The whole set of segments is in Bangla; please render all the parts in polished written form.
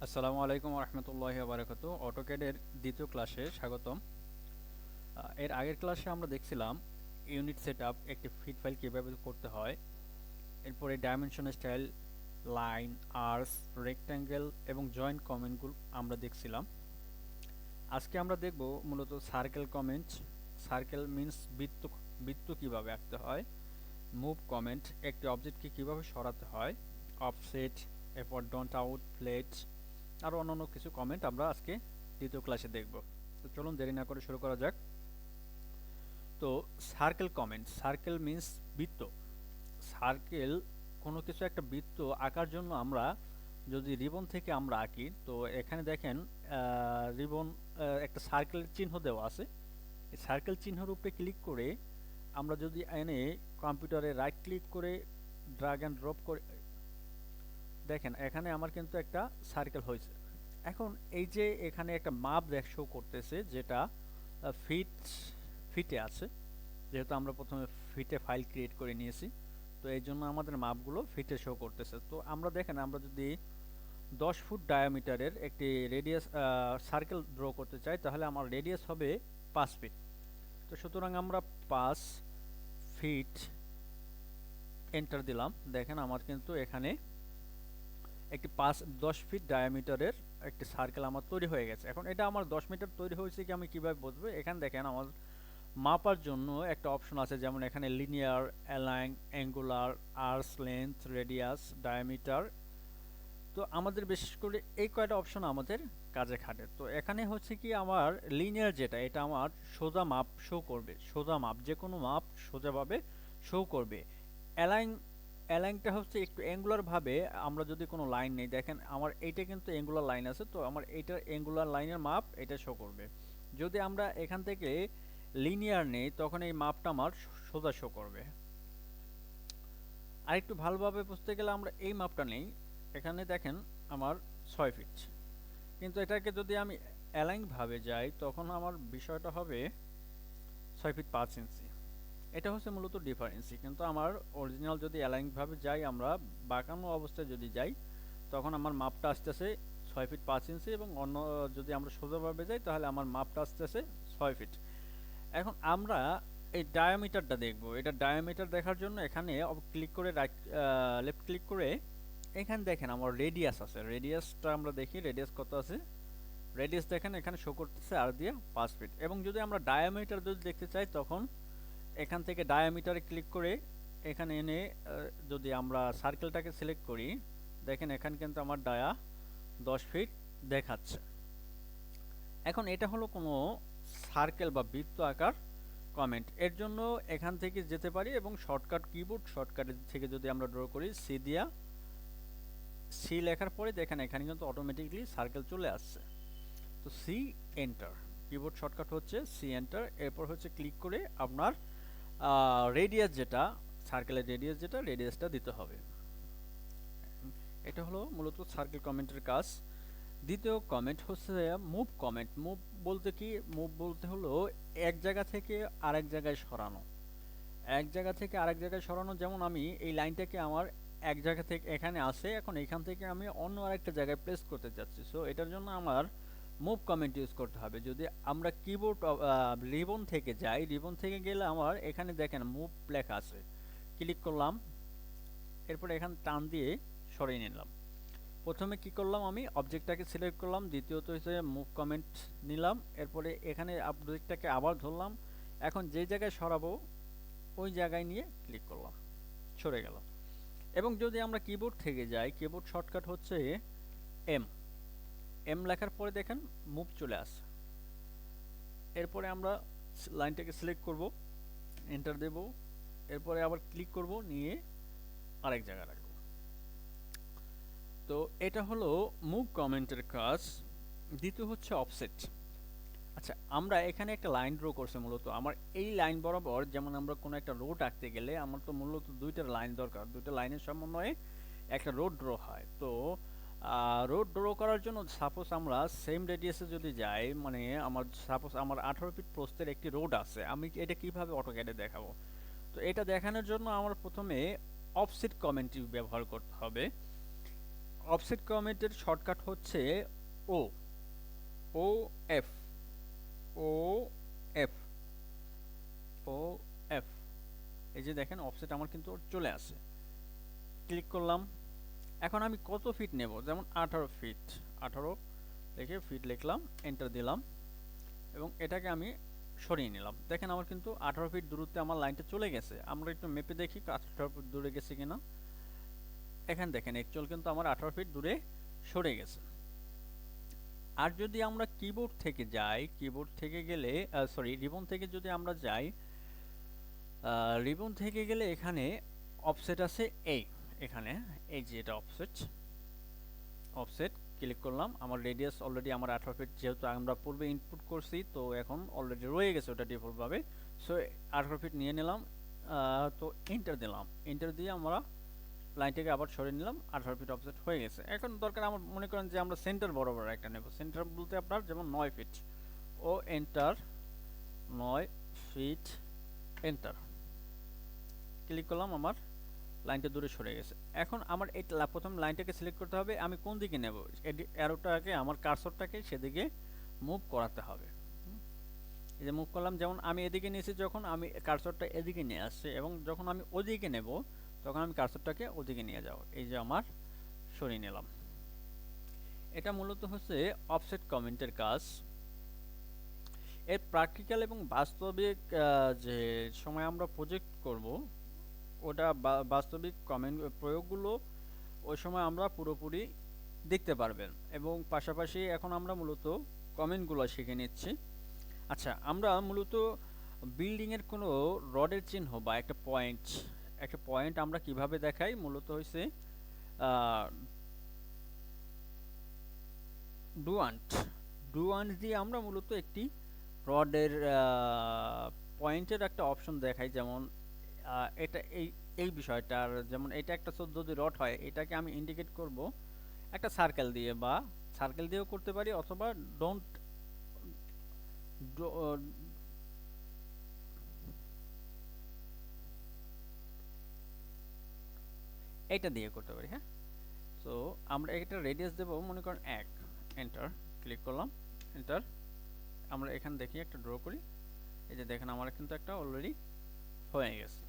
আসসালামু আলাইকুম রহমতুল্লাহি বারাকাতু। অটোক্যাডের দ্বিতীয় ক্লাসে স্বাগতম। এর আগের ক্লাসে আমরা দেখছিলাম ইউনিট সেটআপ, একটি ফিট ফাইল কীভাবে করতে হয়। এরপরে dimension style, line, arcs, rectangle এবং জয়েন্ট কমেন্টগুলো আমরা দেখছিলাম। আজকে আমরা দেখব মূলত সার্কেল কমেন্ট। সার্কেল মিন্স বৃত্ত, বৃত্ত কীভাবে আঁকতে হয়। মুভ কমেন্ট, একটি অবজেক্টকে কীভাবে সরাতে হয়। অফসেট, এরপর ডন্ট আউট, প্লেট, আরও অন্যান্য কিছু কমেন্ট আমরা আজকে দ্বিতীয় ক্লাসে দেখব। তো চলুন দেরি না করে শুরু করা যাক। তো সার্কেল কমেন্ট, সার্কেল মিন্স বৃত্ত। সার্কেল কোনো কিছু একটা বৃত্ত আঁকার জন্য আমরা যদি রিবন থেকে আমরা আঁকি, তো এখানে দেখেন রিবন একটা সার্কেলের চিহ্ন দেওয়া আছে। এই সার্কেল চিহ্নের উপরে ক্লিক করে আমরা যদি এনে কম্পিউটারে রাইট ক্লিক করে ড্রাগ অ্যান্ড ড্রপ করে দেখেন এখানে আমার কিন্তু একটা সার্কেল হয়েছে। এখন এই যে এখানে একটা মাপ শো করতেছে, যেটা ফিট ফিটে আছে, যেহেতু আমরা প্রথমে ফিটে ফাইল ক্রিয়েট করে নিয়েছি, তো এই জন্য আমাদের মাপগুলো ফিটে শো করতেছে। তো আমরা দেখেন আমরা যদি 10 ফুট ডায়ামিটারের একটি রেডিয়াস সার্কেল ড্র করতে চাই, তাহলে আমার রেডিয়াস হবে 5 ফিট। তো সুতরাং আমরা 5 ফিট এন্টার দিলাম। দেখেন আমার কিন্তু এখানে একটি 10 ফিট ডায়ামিটারের একটি সার্কেল আমার তৈরি হয়ে গেছে। এখন এটা আমার 10 মিটার তৈরি হয়েছে কি আমি কিভাবে বুঝবো? এখানে দেখেন আমার মাপার জন্য একটা অপশন আছে, যেমন এখানে linear, align, angular, arcs, length, radius, diameter. তো আমাদের বিশেষ করে এই কয়টা অপশন আমাদের কাজে খাটে। তো এখানে হচ্ছে কি আমার লিনিয়ার যেটা, এটা আমার সোজা মাপ শো করবে, সোজা মাপ, যে কোনো মাপ সোজাভাবে শো করবে। অ্যালাইন, অ্যালাইনটা হচ্ছে একটু অ্যাঙ্গুলার ভাবে, আমরা যদি কোনো লাইন নেই, দেখেন আমার এইটা কিন্তু অ্যাঙ্গুলার লাইন আছে, তো আমার এইটার অ্যাঙ্গুলার লাইনের মাপ এটা শো করবে। যদি আমরা এখান থেকে লিনিয়ার নেই, তখন এই মাপটা আমার সোজা শো করবে। আর একটু ভালোভাবে বুঝতে গেলে আমরা এই মাপটা নেই, এখানে দেখেন আমার 6 ফিট, কিন্তু এটাকে যদি আমি অ্যালাইন ভাবে যাই, তখন আমার বিষয়টা হবে 6 ফিট 5 ইঞ্চি। এটা হচ্ছে মূলত ডিফারেন্সই। কিন্তু আমার অরিজিনাল যদি অ্যালাইন ভাবে যাই, আমরা বাঁকানো অবস্থায় যদি যাই, তখন আমার মাপটা আসতেছে 6 ফিট 5 ইঞ্চি, এবং অন্য যদি আমরা সোজাভাবে যাই, তাহলে আমার মাপটা আসতেছে 6 ফিট। এখন আমরা এই ডায়ামিটারটা দেখব। এটা ডায়ামিটার দেখার জন্য এখানে ক্লিক করে লেফট ক্লিক করে এখানে দেখেন আমার রেডিয়াস আছে। রেডিয়াসটা আমরা দেখি, রেডিয়াস কত আছে। রেডিয়াস দেখেন এখানে শো করতেছে আর দিয়ে 5 ফিট। এবং যদি আমরা ডায়ামিটার যদি দেখতে চাই, তখন এখান থেকে ডায়ামিটারে ক্লিক করে এখানে এনে যদি আমরা সার্কেলটাকে সিলেক্ট করি, দেখেন এখানে কিন্তু আমার ডায়া 10 ফিট দেখাচ্ছে। এখন এটা হলো কোনো সার্কেল বা বৃত্ত আকার কমেন্ট। এর জন্য এখান থেকে যেতে পারি, এবং শর্টকাট কিবোর্ড শর্টকাট থেকে যদি আমরা ড্র করি, সি দিয়া, সি লেখার পরে দেখেন এখানে কিন্তু অটোমেটিকলি সার্কেল চলে আসছে। তো সি এন্টার, কিবোর্ড শর্টকাট হচ্ছে সি এন্টার। এরপর হচ্ছে ক্লিক করে আপনার রেডিয়াস যেটা, সার্কেলের রেডিয়াস যেটা, রেডিয়াসটা দিতে হবে। এটা হলো মূলত সার্কেল কমেন্টের কাজ। দ্বিতীয় কমেন্ট হচ্ছে মুভ কমেন্ট। মুভ বলতে কি? মুভ বলতে হলো এক জায়গা থেকে আরেক জায়গায় সরানো। এক জায়গা থেকে আরেক জায়গায় সরানো, যেমন আমি এই লাইনটাকে আমার এক জায়গা থেকে এখানে আসে, এখন এখান থেকে আমি অন্য আরেকটা জায়গায় প্লেস করতে চাচ্ছি। সো এটার জন্য আমার মুভ কমেন্ট ইউজ করতে হবে। যদি আমরা কিবোর্ড রিবন থেকে যাই, রিবন থেকে গেলে আমার এখানে দেখেন মুভ লেখা আছে, ক্লিক করলাম, এরপরে এখানে টান দিয়ে সরিয়ে নিলাম। প্রথমে কি করলাম, আমি অবজেক্টটাকে সিলেক্ট করলাম, দ্বিতীয়ত হচ্ছে মুভ কমেন্ট নিলাম, এরপরে এখানে অবজেক্টটাকে আবার ধরলাম, এখন যে জায়গায় সরাবো ওই জায়গায় নিয়ে ক্লিক করলাম, সরে গেল। এবং যদি আমরা কিবোর্ড থেকে যাই, কিবোর্ড শর্টকাট হচ্ছে এম, এম লেখার পরে দেখেন মুভ চলে আসে। এরপরে আমরা লাইনটাকে সিলেক্ট করব, এন্টার দেব, এরপরে আবার ক্লিক করব, নিয়ে আরেক জায়গায় রাখবো। তো এটা হলো মুভ কমেন্টের কাজ। দ্বিতীয় হচ্ছে অফসেট। আচ্ছা, আমরা এখানে একটা লাইন ড্র করছি মূলত। আমার এই লাইন বরাবর, যেমন আমরা কোনো একটা রোড আঁকতে গেলে আমার তো মূলত দুইটা লাইন দরকার, দুইটা লাইনের সমন্বয়ে একটা রোড ড্র হয়। তো রোড ড্র করার জন্য সাপোজ আমরা সেম রেডিয়াসে যদি যাই, মানে আমার সাপোজ আমার 18 ফিট প্রস্থের একটি রোড আছে, আমি এটা কিভাবে অটোক্যাডে দেখাবো? তো এটা দেখানোর জন্য আমার প্রথমে অফসেট কমেন্টটি ব্যবহার করতে হবে। অফসেট কমেন্টের শর্টকাট হচ্ছে O O F O F O F. এই যে দেখেন অফসেট আমার কিন্তু চলে আসে। ক্লিক করলাম। এখন আমি কত ফিট নেব, যেমন 18 ফিট, 18 লিখে ফিট লিখলাম, এন্টার দিলাম এবং এটাকে আমি সরিয়ে নিলাম। দেখেন আমার কিন্তু 18 ফিট দূরত্বে আমার লাইনটা চলে গেছে। আমরা একটু মেপে দেখি 18 ফিট দূরে গেছে কিনা। এখানে দেখেন অ্যাকচুয়াল কিন্তু আমার 18 ফিট দূরে সরে গেছে। আর যদি আমরা কিবোর্ড থেকে যাই, কিবোর্ড থেকে গেলে সরি রিবন থেকে যদি আমরা যাই, রিবন থেকে গেলে এখানে অফসেট আছে এখানে এই যে এটা অফসেট, অফসেট ক্লিক করলাম। আমার রেডিয়াস অলরেডি আমার 18 ফিট, যেহেতু আমরা পূর্বে ইনপুট করছি তো এখন অলরেডি রয়ে গেছে ওটা ডিফল্টভাবে। সো 18 ফিট নিয়ে নিলাম, তো এন্টার দিলাম। এন্টার দিয়ে আমরা লাইনটাকে আবার সরিয়ে নিলাম, 18 ফিট অফসেট হয়ে গেছে। এখন দরকার আমার মনে করেন যে আমরা সেন্টার বরাবর একটা নেব। সেন্টার বলতে আপনার যেমন 9 ফিট, ও এন্টার 9 ফিট, এন্টার ক্লিক করলাম। আমার লাইনটা দূরে সরে গেছে। এখন আমার এই প্রথম লাইনটাকে সিলেক্ট করতে হবে আমি কোন দিকে নেব। অ্যারোটাকে আমার কার্সরটাকে সেদিকে মুভ করাতে হবে। এই যে মুভ করলাম, যেমন আমি এদিকে নিয়েছি, যখন আমি কার্সরটা এদিকে নিয়ে আসছি এবং যখন আমি ওদিকে নেব তখন আমি কার্সরটাকে ওদিকে নিয়ে যাব। এই যে আমার সরিয়ে নিলাম। এটা মূলত হচ্ছে অফসেট কমেন্টের কাজ। এর প্র্যাকটিক্যাল এবং বাস্তবিক যে সময় আমরা প্রজেক্ট করব ওটা বাস্তবিক কমেন্ট প্রয়োগগুলো ওই সময় আমরা পুরোপুরি দেখতে পারবেন। এবং পাশাপাশি এখন আমরা মূলত কমেন্টগুলো শিখে নিচ্ছি। আচ্ছা, আমরা মূলত বিল্ডিংয়ের কোনো রডের চিহ্ন বা একটা পয়েন্ট আমরা কিভাবে দেখাই, মূলত হয়েছে ডুয়ান্ট দিয়ে আমরা মূলত একটি রডের পয়েন্টের একটা অপশন দেখাই। যেমন এটা এই বিষয়টার, যেমন এটা একটা 14 যদি রড হয় এটাকে আমি ইন্ডিকেট করব একটা সার্কেল দিয়ে, বা সার্কেল দিয়েও করতে পারি, অথবা ডোন্ট এইটা দিয়ে করতে পারি। হ্যাঁ, সো আমরা এটা রেডিয়াস দেব মনে করেন 1, এন্টার ক্লিক করলাম, এন্টার। আমরা এখানে দেখি একটা ড্র করি। এই যে দেখেন আমার কিন্তু একটা অলরেডি হয়ে গেছে।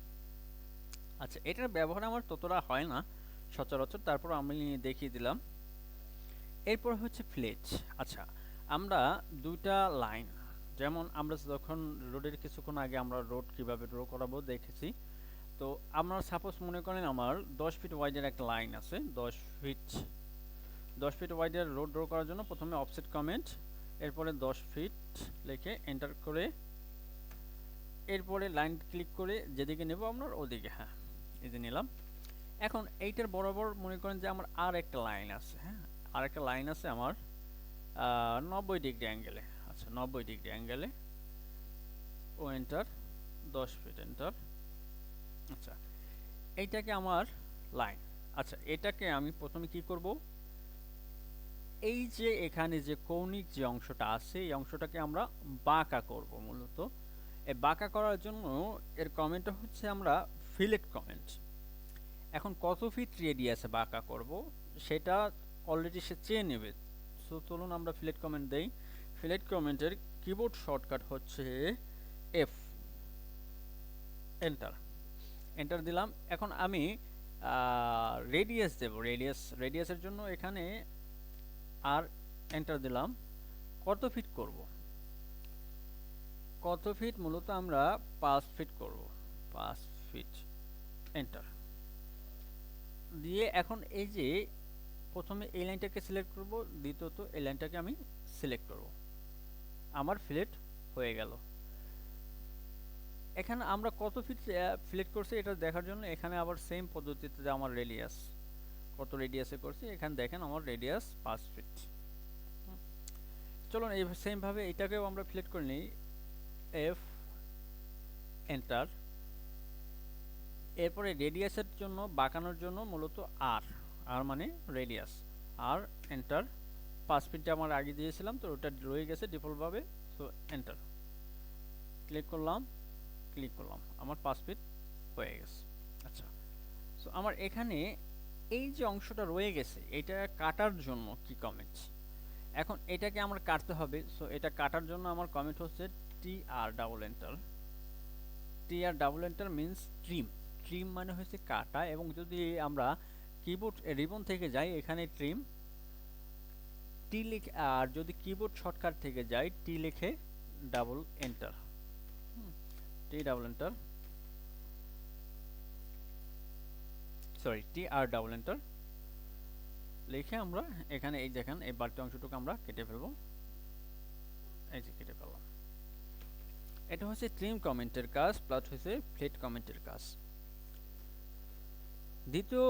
আচ্ছা, এটার ব্যবহার আমার ততটা হয় না সচরাচর, তারপর আমি দেখিয়ে দিলাম। এরপর হচ্ছে ফ্লেজ। আচ্ছা, আমরা দুইটা লাইন, যেমন আমরা যখন রোডের কিছুক্ষণ আগে আমরা রোড কিভাবে ড্র করাবো দেখেছি। তো আমরা সাপোজ মনে করেন আমার 10 ফিট ওয়াইডের একটা লাইন আছে, 10 ফিট ওয়াইডের রোড ড্র করার জন্য প্রথমে অফসেট কমেন্ট, এরপরে 10 ফিট লিখে এন্টার করে এরপরে লাইন ক্লিক করে যেদিকে নেব আপনার ওদিকে, হ্যাঁ এই যে নিলাম। এখন এইটার বরাবর মনে করেন যে আমার আর একটা লাইন আছে, হ্যাঁ আর একটা লাইন আছে আমার 90 ডিগ্রি অ্যাঙ্গেলে। আচ্ছা, 90 ডিগ্রি অ্যাঙ্গেলে, ও এন্টার, 10 ফিট এন্টার। আচ্ছা, এইটাকে আমার লাইন। আচ্ছা, এটাকে আমি প্রথমে কি করব, এই যে এখানে যে কৌণিক যে অংশটা আছে এই অংশটাকে আমরা বাঁকা করব। মূলত এই বাঁকা করার জন্য এর কমেন্টটা হচ্ছে আমরা ফিলেট কমেন্ট। এখন কত ফিট রেডিয়াসে বাঁকা করব সেটা অলরেডি সে চেয়ে নেবে। সো চলুন আমরা ফিলেট কমেন্ট দেই। ফিলেট কমেন্টের কিবোর্ড শর্টকাট হচ্ছে এফ, এন্টার এন্টার দিলাম। এখন আমি রেডিয়াস দেব, রেডিয়াসের জন্য এখানে আর এন্টার দিলাম। কত ফিট করব, কত ফিট, মূলত আমরা 5 ফিট করব, 5 ফিট এন্টার দিয়ে এখন এই যে প্রথমে এই লাইনটাকে সিলেক্ট করব, দ্বিতীয়ত এই লাইনটাকে আমি সিলেক্ট করব, আমার ফিলেট হয়ে গেল। এখানে আমরা কত ফিট ফিলেট করছি এটা দেখার জন্য এখানে আবার সেম পদ্ধতিতে যে আমার রেডিয়াস কত রেডিয়াসে করছি, এখানে দেখেন আমার রেডিয়াস 5 ফিট। চলুন এই সেম ভাবে এটাকেও আমরা ফিলেট করে নিই, এফ এন্টার। এরপরে রেডিয়াসের জন্য বাঁকানোর জন্য মূলত আর মানে রেডিয়াস, আর এন্টার। 5 ফিটটা আমার আগে দিয়েছিলাম তো ওটা রয়ে গেছে ডিফল্টভাবে, সো এন্টার ক্লিক করলাম, আমার 5 ফিট হয়ে গেছে। আচ্ছা, সো আমার এখানে এই যে অংশটা রয়ে গেছে এটা কাটার জন্য কি কমেন্ট, এখন এটাকে আমার কাটতে হবে। সো এটা কাটার জন্য আমার কমেন্ট হচ্ছে T R double enter. T R double enter means trim. Trim মানে হচ্ছে কাটা, এবং যদি আমরা কিবোর্ড রিবন থেকে যাই এখানে ট্রিম টি লিখে, আর যদি কিবোর্ড শর্টকাট থেকে যাই টি লিখে double enter, T double enter, sorry T R double enter লিখে আমরা এখানে এই দেখেন এই বাড়তি অংশটুকু আমরা কেটে ফেলবো। এই যে কেটে ফেললাম। এটা হচ্ছে ট্রিম কমেন্টের কাজ, প্লাস হচ্ছে ফ্লেট কমেন্টের কাজ। দ্বিতীয়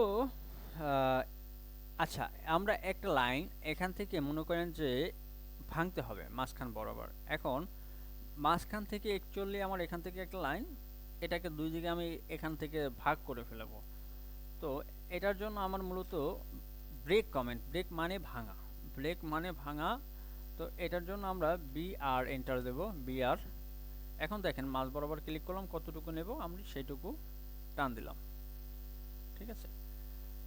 আচ্ছা, আমরা একটা লাইন এখান থেকে মনে করেন যে ভাঙতে হবে মাঝখান বরাবর। এখন মাঝখান থেকে অ্যাকচুয়ালি আমার এখান থেকে একটা লাইন, এটাকে দুই দিকে আমি এখান থেকে ভাগ করে ফেলবো। তো এটার জন্য আমার মূলত ব্রেক কমেন্ট, ব্রেক মানে ভাঙা, ব্রেক মানে ভাঙা। তো এটার জন্য আমরা বি আর এন্টার দেব, বি আর। এখন দেখেন মাঝ বরাবর ক্লিক করলাম, কতটুকু নেব আমি সেইটুকু টান দিলাম, ঠিক আছে।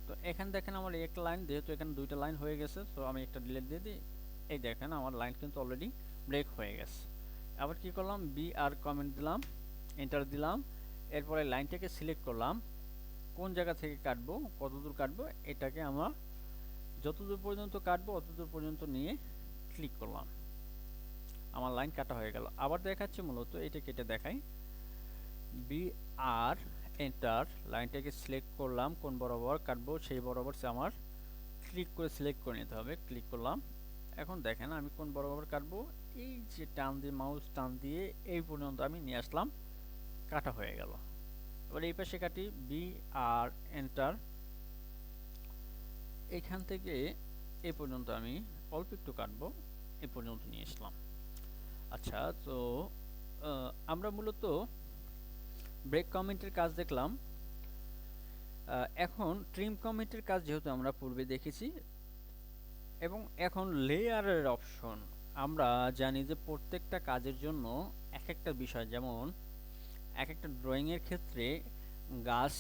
তো এখানে দেখেন আমার একটা লাইন, যেহেতু এখানে দুইটা লাইন হয়ে গেছে, তো আমি একটা ডিলিট দিয়ে দিই। এই দেখেন আমার লাইন কিন্তু অলরেডি ব্রেক হয়ে গেছে। আবার কি করলাম, বি আর কমেন্ট দিলাম, এন্টার দিলাম। এরপরে লাইনটাকে সিলেক্ট করলাম, কোন জায়গা থেকে কাটবো, কতদূর কাটবো, এটাকে আমরা যতদূর পর্যন্ত কাটবো অতদূর পর্যন্ত নিয়ে ক্লিক করলাম। আমার লাইন কাটা হয়ে গেল। আবার দেখাচ্ছি মূলত এটা কেটে দেখাই, বি আর এন্টার, লাইনটাকে সিলেক্ট করলাম, কোন বরাবর কাটবো সেই বরাবর আমার ক্লিক করে সিলেক্ট করে নিতে হবে, ক্লিক করলাম। এখন দেখেন আমি কোন বরাবর কাটবো, এই যে টান দিয়ে মাউস টান দিয়ে এই পর্যন্ত আমি নিয়ে আসলাম, কাটা হয়ে গেল। এবার এই পাশে কাটি, বি আর এন্টার, এখান থেকে এই পর্যন্ত আমি অল্প একটু কাটবো, এই পর্যন্ত নিয়ে আসলাম। আচ্ছা, তো আমরা মূলত ব্রেক কমেন্টের কাজ দেখলাম। এখন ট্রিম কমেন্টের কাজ যেহেতু আমরা পূর্বে দেখেছি, এবং এখন লেয়ারের অপশন। আমরা জানি যে প্রত্যেকটা কাজের জন্য এক একটা বিষয়, যেমন এক একটা ড্রয়িংয়ের ক্ষেত্রে গাছ,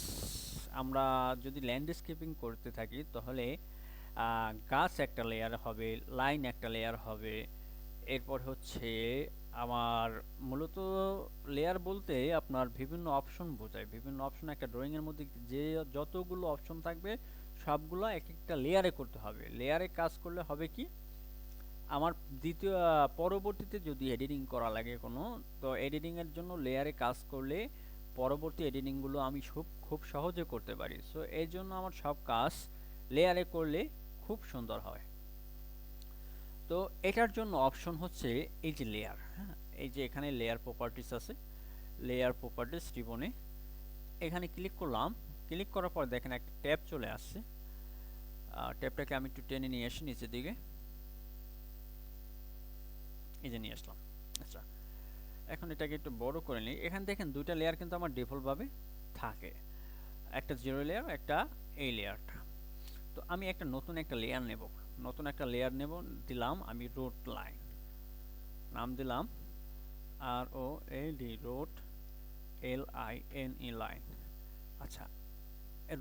আমরা যদি ল্যান্ডস্কেপিং করতে থাকি তাহলে গাছ একটা লেয়ার হবে, লাইন একটা লেয়ার হবে। এরপর হচ্ছে আমার মূলত লেয়ার বলতে আপনার বিভিন্ন অপশন বোঝায়, বিভিন্ন অপশন একটা ড্রয়িংয়ের মধ্যে যে যতগুলো অপশন থাকবে সবগুলো এক একটা লেয়ারে করতে হবে। লেয়ারে কাজ করলে হবে কি, আমার পরবর্তীতে যদি এডিটিং করা লাগে কোনো, তো এডিটিংয়ের জন্য লেয়ারে কাজ করলে পরবর্তী এডিটিংগুলো আমি খুব সহজে করতে পারি। সো এই জন্য আমার সব কাজ লেয়ারে করলে খুব সুন্দর হয়। তো এটার জন্য অপশন হচ্ছে এই যে লেয়ার, হ্যাঁ, এই যে এখানে লেয়ার প্রপার্টিস আছে, লেয়ার প্রপার্টিস রিবনে এখানে ক্লিক করলাম। ক্লিক করার পর দেখেন একটা ট্যাব চলে আসছে। ট্যাবটাকে আমি একটু টেনে নিয়ে আসি নিচের দিকে, এই যে নিয়ে আসলাম। আচ্ছা, এখন এটাকে একটু বড় করে নিই। এখানে দেখেন দুইটা লেয়ার কিন্তু আমার ডিফল্টভাবে থাকে, একটা জিরো লেয়ার, একটা এই লেয়ারটা। তো আমি একটা নতুন একটা লেয়ার নেব, নতুন একটা লেয়ার নেব, দিলাম আমি রোড লাইন, নাম দিলাম R O A D, road, L I N E, line. আচ্ছা,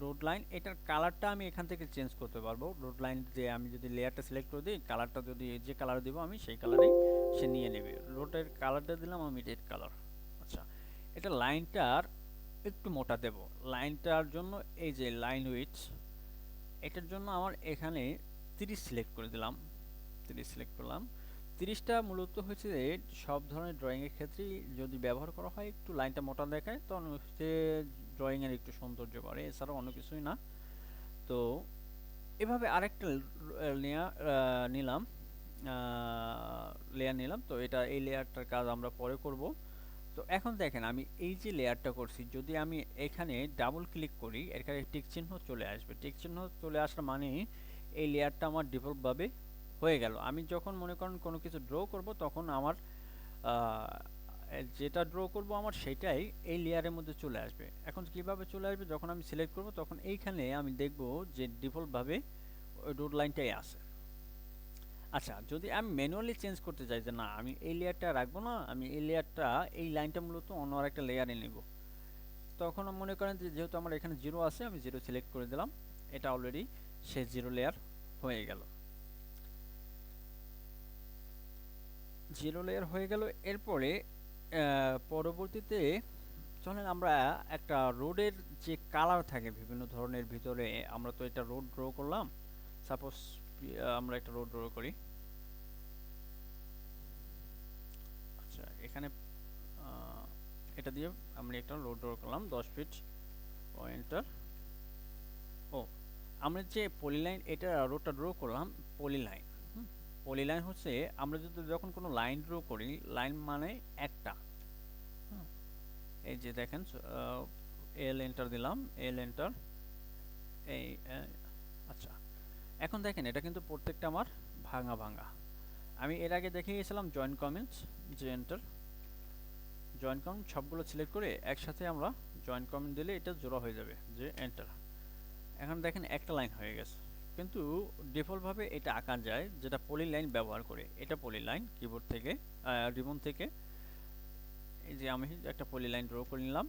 রোড লাইন, এটার কালারটা আমি এখান থেকে চেঞ্জ করতে পারবো। রোড লাইন যে আমি যদি লেয়ারটা সিলেক্ট করে দিই, কালারটা যদি যে কালার দিব আমি সেই কালারেই সে নিয়ে নেবে। রোডের কালারটা দিলাম আমি রেড কালার। আচ্ছা, এটা লাইনটার একটু মোটা দেব। লাইনটার জন্য এই যে লাইন উইডথ, এটার জন্য আমার এখানে 30 সিলেক্ট করে দিলাম, 30 সিলেক্ট করলাম। 30টা মূলত হচ্ছে সব ধরনের ড্রয়িংয়ের ক্ষেত্রে যদি ব্যবহার করা হয়, একটু লাইনটা মোটা দেখায়, তখন হচ্ছে ড্রয়িংয়ের একটু সৌন্দর্য বাড়ে, এছাড়াও অন্য কিছুই না। তো এভাবে আরেকটা নিলাম, লেয়ার নিলাম। তো এটা এই লেয়ারটার কাজ আমরা পরে করব। তো এখন দেখেন আমি এই যে লেয়ারটা করছি, যদি আমি এখানে ডাবল ক্লিক করি এখানে টিক চিহ্ন চলে আসবে। টিক চিহ্ন চলে আসার মানে এই লেয়ারটা আমার ডিফল্টভাবে হয়ে গেল। আমি যখন মনে করেন কোনো কিছু ড্র করব তখন আমার যেটা ড্র করব আমার সেটাই এই লেয়ারের মধ্যে চলে আসবে। এখন কিভাবে চলে আসবে, যখন আমি সিলেক্ট করব তখন এইখানে আমি দেখব যে ডিফল্টভাবে ওই রোড লাইনটাই আছে। আচ্ছা, যদি আমি ম্যানুয়ালি চেঞ্জ করতে চাই যে না আমি এই লেয়ারটা রাখবো না, আমি এই লেয়ারটা, এই লাইনটা মূলত অন্য আরেকটা লেয়ারে নেব, তখন মনে করেন যে যেহেতু আমার এখানে জিরো আছে, আমি জিরো সিলেক্ট করে দিলাম। এটা অলরেডি সে জিরো লেয়ার হয়ে গেল। জিরো লেয়ার হয়ে গেল। এরপরে পরবর্তীতে চলেন আমরা একটা রোডের যে কালার থাকে বিভিন্ন ধরনের ভিতরে, আমরা তো এটা রোড ড্র করলাম। সাপোজ আমরা একটা রোড ড্র করি। আচ্ছা, এখানে এটা দিয়ে আমরা একটা রোড ড্র করলাম 10 ফিট ও এন্টার। ও, আমরা যে পলিলাইন এটা রোডটা ড্র করলাম পলিলাইন। পলিলাইন হচ্ছে আমরা যদি যখন কোনো লাইন ড্র করি, লাইন মানে একটা। এই যে দেখেন এল এন্টার দিলাম, এল এন্টার। এই আচ্ছা, এখন দেখেন এটা কিন্তু প্রত্যেকটা আমার ভাঙা ভাঙা। আমি এর আগে দেখিয়েছিলাম জয়েন্ট কমেন্টস, যে এন্টার। জয়েন্ট কমেন্ট সবগুলো সিলেক্ট করে একসাথে আমরা জয়েন্ট কমেন্ট দিলে এটা জোড়া হয়ে যাবে, যে এন্টার। এখন দেখেন একটা লাইন হয়ে গেছে, কিন্তু ডিফল্টভাবে এটা আঁকা যায় যেটা পলি লাইন ব্যবহার করে। এটা পলি লাইন কিবোর্ড থেকে রিবন থেকে এই যে আমি একটা পলি লাইন ড্র করে নিলাম,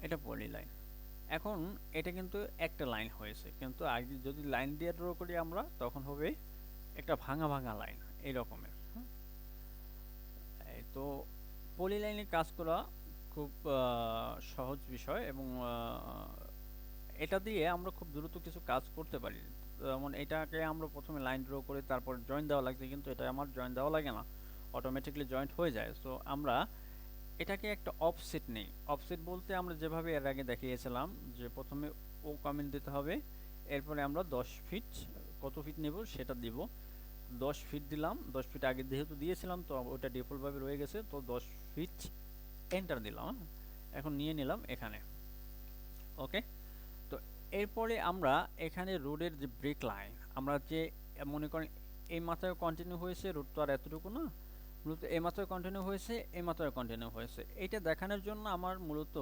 এটা পলি লাইন। এখন এটা কিন্তু একটা লাইন হয়েছে, কিন্তু আগে যদি লাইন দিয়ে ড্র করি আমরা তখন হবে একটা ভাঙা ভাঙা লাইন এই রকমের। তো পলি লাইনে কাজ করা খুব সহজ বিষয়, এবং এটা দিয়ে আমরা খুব দ্রুত কিছু কাজ করতে পারি। যেমন এটাকে আমরা প্রথমে লাইন ড্র করে তারপর জয়েন দেওয়া লাগছে, কিন্তু এটা আমার জয়েন দেওয়া লাগে না, অটোমেটিকলি জয়েন্ট হয়ে যায়। সো আমরা এটাকে একটা অফসেট নেই। অফসেট বলতে আমরা যেভাবে এর আগে দেখিয়েছিলাম যে প্রথমে ও কমেন্ট দিতে হবে, এরপরে আমরা 10 ফিট কত ফিট নেব সেটা দিব। 10 ফিট দিলাম, 10 ফিট আগে যেহেতু দিয়েছিলাম তো ওটা ডিফল্টভাবে রয়ে গেছে, তো 10 ফিট এন্টার দিলাম। এখন নিয়ে নিলাম এখানে, ওকে। তো এরপরে আমরা এখানে রোডের যে ব্রেক লাইন, আমরা যে মনে করেন এই মাথায় কন্টিনিউ হয়েছে, রোড তো আর এতটুকু না, মূলত এই মাত্রায় কন্টিনিউ হয়েছে, এই মাত্রায় কন্টিনিউ হয়েছে, এটা দেখানোর জন্য আমার মূলত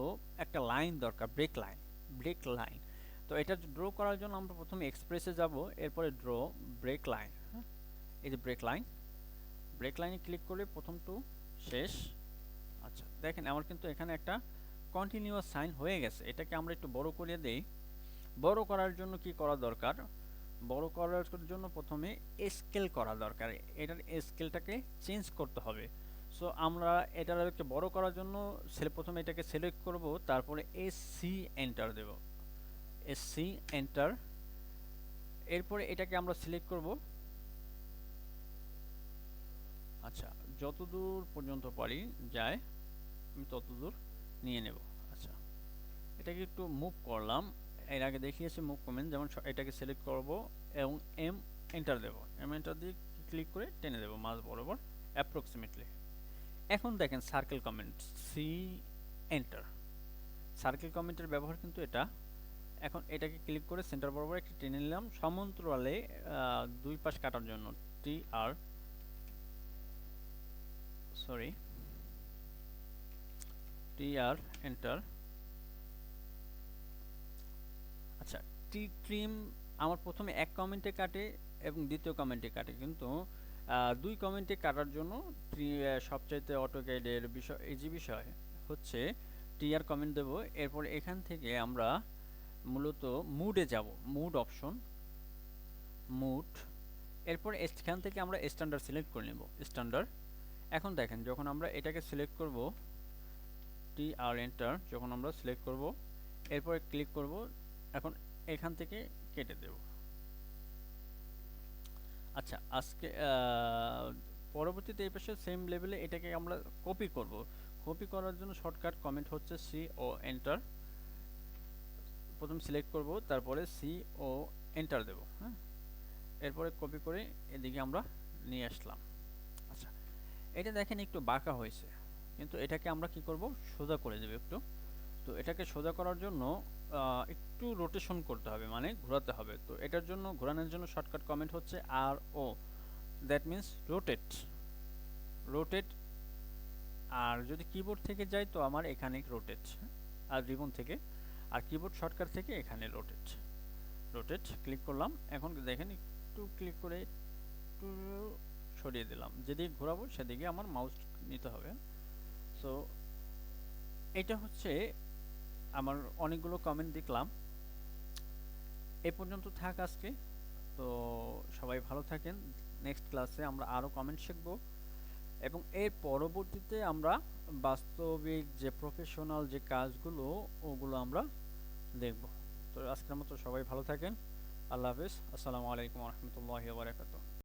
একটা লাইন দরকার, ব্রেক লাইন। ব্রেক লাইন, তো এটা ড্র করার জন্য আমরা প্রথমে এক্সপ্রেসে যাব, এরপরে ড্র ব্রেক লাইন। এই যে ব্রেক লাইন, ব্রেক লাইনে ক্লিক করে প্রথম টু শেষ। আচ্ছা, দেখেন আমার কিন্তু এখানে একটা কন্টিনিউয়াস সাইন হয়ে গেছে। এটাকে আমরা একটু বড় করে দেই। বড় করার জন্য কি করা দরকার? বড় করার জন্য প্রথমে স্কেল করা দরকার, এটার স্কেলটাকে চেঞ্জ করতে হবে। সো আমরা এটাকে বড় করার জন্য প্রথমে এটাকে সিলেক্ট করব, তারপরে এসসি এন্টার দেব, এসসি এন্টার। এরপরে এটাকে আমরা সিলেক্ট করব, আচ্ছা যতদূর পর্যন্ত পারি যায় আমি ততদূর নিয়ে নেব। আচ্ছা, এটাকে একটু মুভ করলাম, এর আগে দেখিয়েছি মুভ কমেন্ট, যেমন এটাকে সিলেক্ট করব এবং এম এন্টার দেব, এম এন্টার দিয়ে ক্লিক করে টেনে দেব মাঝ বরাবর অ্যাপ্রক্সিমেটলি। এখন দেখেন circle command, C enter. Circle কমেন্টের ব্যবহার কিন্তু এটা। এখন এটাকে ক্লিক করে সেন্টার বরাবর একটা টেনে নিলাম সমান্তরালে দুই পাশ কাটার জন্য, টি আর সরি টি আর এন্টার। আচ্ছা, টি ট্রিম আমার প্রথমে এক কমেন্টে কাটে এবং দ্বিতীয় কমেন্টে কাটে, কিন্তু দুই কমেন্টে কাটার জন্য সবচাইতে অটোক্যাডের বিষয় এই যে বিষয় হচ্ছে টিআর কমেন্ট দেব। এরপর এখান থেকে আমরা মূলত মুডে যাব, মুড অপশন, মুড। এরপর এখান থেকে আমরা স্ট্যান্ডার্ড সিলেক্ট করে নেব, স্ট্যান্ডার্ড। এখন দেখেন যখন আমরা এটাকে সিলেক্ট করব, টিআর এন্টার, যখন আমরা সিলেক্ট করব এরপরে ক্লিক করব, এখন এখান থেকে কেটে দেব। আচ্ছা, আজকে পরবর্তীতে এই পাশে সেম লেভেলে এটাকে আমরা কপি করব। কপি করার জন্য শর্টকাট কমেন্ট হচ্ছে সি ও এন্টার। প্রথম সিলেক্ট করব, তারপরে সি ও এন্টার দেব। হ্যাঁ, এরপরে কপি করে এদিকে আমরা নিয়ে আসলাম। আচ্ছা, এটা দেখেন একটু বাঁকা হয়েছে, কিন্তু এটাকে আমরা কি করব, সোজা করে দেব একটু। তো এটাকে সোজা করার জন্য একটু রোটেশন করতে হবে, মানে ঘোরাতে হবে। তো এটার জন্য ঘোরানোর জন্য শর্টকাট কমেন্ট হচ্ছে আর ও, দ্যাট মিন্স রোটেট, রোটেট। আর যদি কিবোর্ড থেকে যাই তো আমার এখানে রোটেট, আর রিবন থেকে, আর কিবোর্ড শর্টকাট থেকে এখানে রোটেট। রোটেট ক্লিক করলাম, এখন দেখেন একটু ক্লিক করে একটু সরিয়ে দিলাম, যেদিকে ঘোরাবো সেদিকে আমার মাউস নিতে হবে। সো এটা হচ্ছে আমার অনেকগুলো কমেন্ট দেখলাম। এই পর্যন্ত থাক আজকে। তো সবাই ভালো থাকেন। নেক্সট ক্লাসে আমরা আরও কমেন্ট শিখব এবং এর পরবর্তীতে আমরা বাস্তবিক যে প্রফেশনাল যে কাজগুলো ওগুলো আমরা দেখব। তো আজকের মতো সবাই ভালো থাকেন। আল্লাহ হাফেজ। আসসালামু আলাইকুম রহমতুল্লাহি ওয়া বারাকাতুহু।